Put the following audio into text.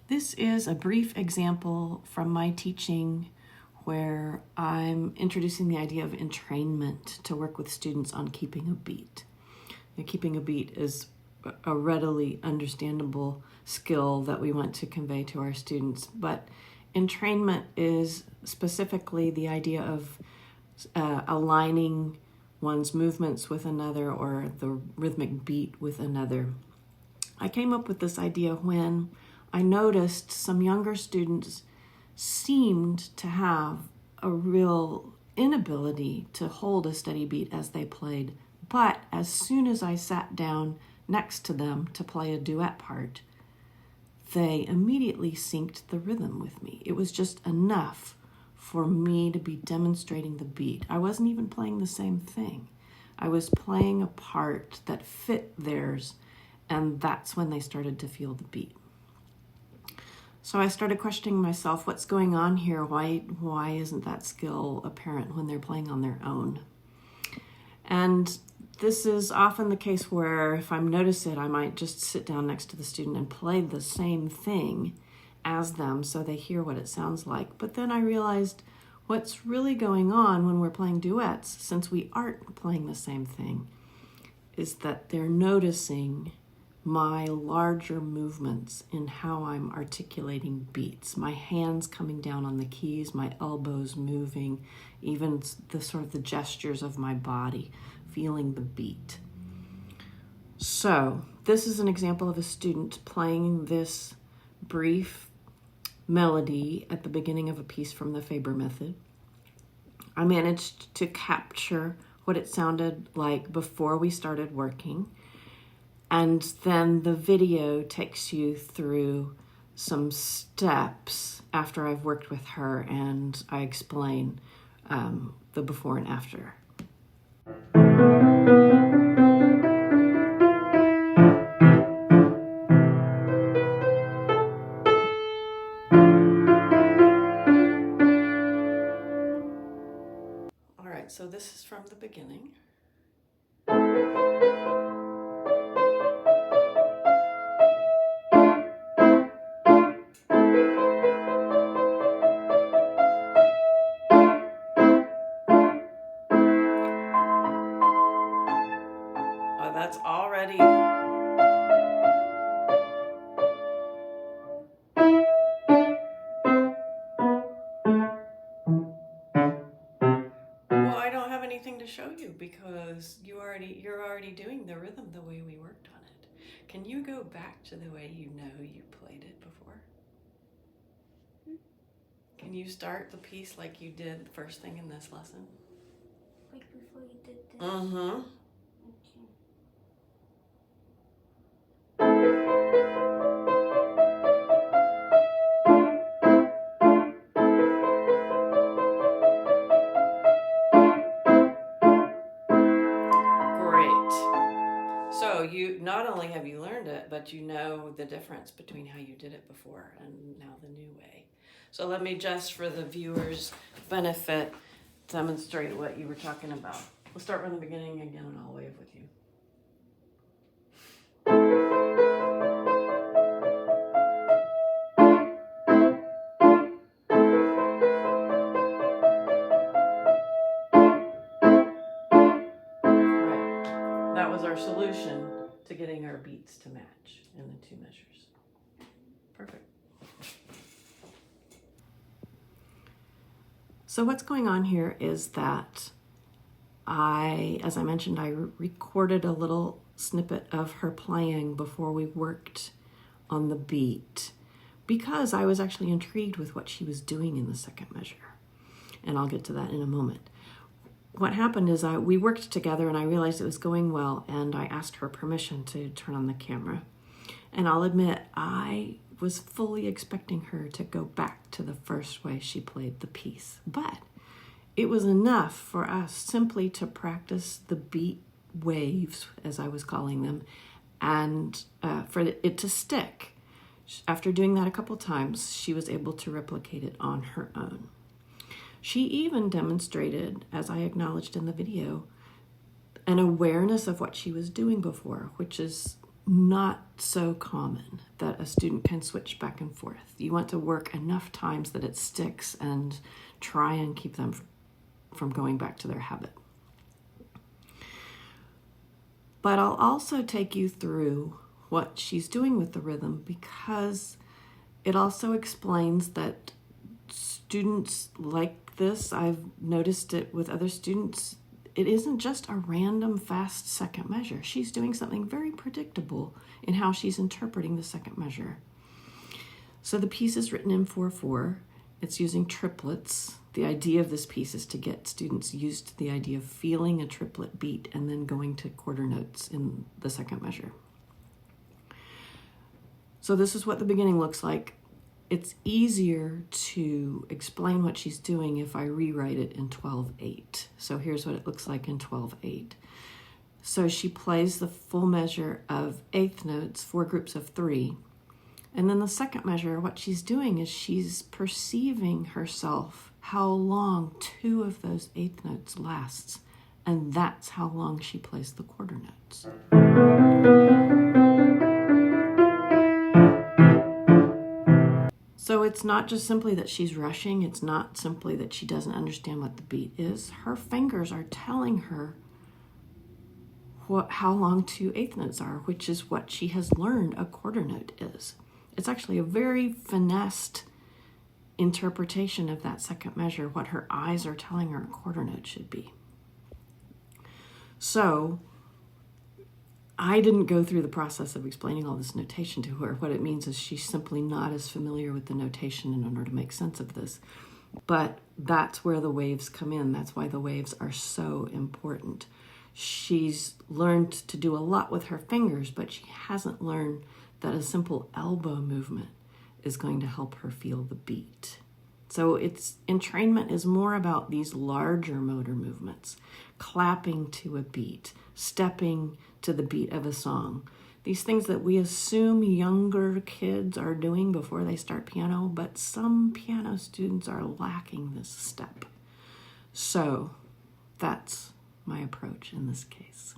This is a brief example from my teaching where I'm introducing the idea of entrainment to work with students on keeping a beat. Now, keeping a beat is a readily understandable skill that we want to convey to our students, but entrainment is specifically the idea of aligning one's movements with another or the rhythmic beat with another. I came up with this idea when I noticed some younger students seemed to have a real inability to hold a steady beat as they played. But as soon as I sat down next to them to play a duet part, they immediately synced the rhythm with me. It was just enough for me to be demonstrating the beat. I wasn't even playing the same thing. I was playing a part that fit theirs, and that's when they started to feel the beat. So I started questioning myself, what's going on here? Why isn't that skill apparent when they're playing on their own? And this is often the case where if I'm notice it, I might just sit down next to the student and play the same thing as them so they hear what it sounds like. But then I realized what's really going on when we're playing duets, since we aren't playing the same thing, is that they're noticing my larger movements in how I'm articulating beats, my hands coming down on the keys, my elbows moving, even the sort of the gestures of my body, feeling the beat. So this is an example of a student playing this brief melody at the beginning of a piece from the Faber method. I managed to capture what it sounded like before we started working. And then the video takes you through some steps after I've worked with her, and I explain the before and after. All right, so this is from the beginning. That's already well, I don't have anything to show you because you're already doing the rhythm the way we worked on it. Can you go back to the way you played it before? Can you start the piece like you did the first thing in this lesson? Like before you did this? Mm-hmm. So you not only have you learned it, but you know the difference between how you did it before and now the new way. So let me just, for the viewers' benefit, demonstrate what you were talking about. We'll start from the beginning again and I'll wave with you. Right. That was our solution to getting our beats to match in the two measures. Perfect. So what's going on here is that as I mentioned, I recorded a little snippet of her playing before we worked on the beat because I was actually intrigued with what she was doing in the second measure. And I'll get to that in a moment. What happened is we worked together and I realized it was going well, and I asked her permission to turn on the camera. And I'll admit, I was fully expecting her to go back to the first way she played the piece. But it was enough for us simply to practice the beat waves, as I was calling them, and for it to stick. After doing that a couple times, she was able to replicate it on her own. She even demonstrated, as I acknowledged in the video, an awareness of what she was doing before, which is not so common that a student can switch back and forth. You want to work enough times that it sticks and try and keep them from going back to their habit. But I'll also take you through what she's doing with the rhythm, because it also explains that students like this, I've noticed it with other students, it isn't just a random fast second measure. She's doing something very predictable in how she's interpreting the second measure. So the piece is written in 4/4. It's using triplets. The idea of this piece is to get students used to the idea of feeling a triplet beat and then going to quarter notes in the second measure. So this is what the beginning looks like. It's easier to explain what she's doing if I rewrite it in 12/8. So here's what it looks like in 12/8. So she plays the full measure of eighth notes, 4 groups of 3. And then the second measure, what she's doing is she's perceiving herself how long 2 of those eighth notes lasts. And that's how long she plays the quarter notes. So it's not just simply that she's rushing. It's not simply that she doesn't understand what the beat is. Her fingers are telling her how long 2 eighth notes are, which is what she has learned a quarter note is. It's actually a very finessed interpretation of that second measure, what her eyes are telling her a quarter note should be. So I didn't go through the process of explaining all this notation to her. What it means is she's simply not as familiar with the notation in order to make sense of this. But that's where the waves come in. That's why the waves are so important. She's learned to do a lot with her fingers, but she hasn't learned that a simple elbow movement is going to help her feel the beat. So entrainment is more about these larger motor movements, clapping to a beat, stepping to the beat of a song. These things that we assume younger kids are doing before they start piano, but some piano students are lacking this step. So that's my approach in this case.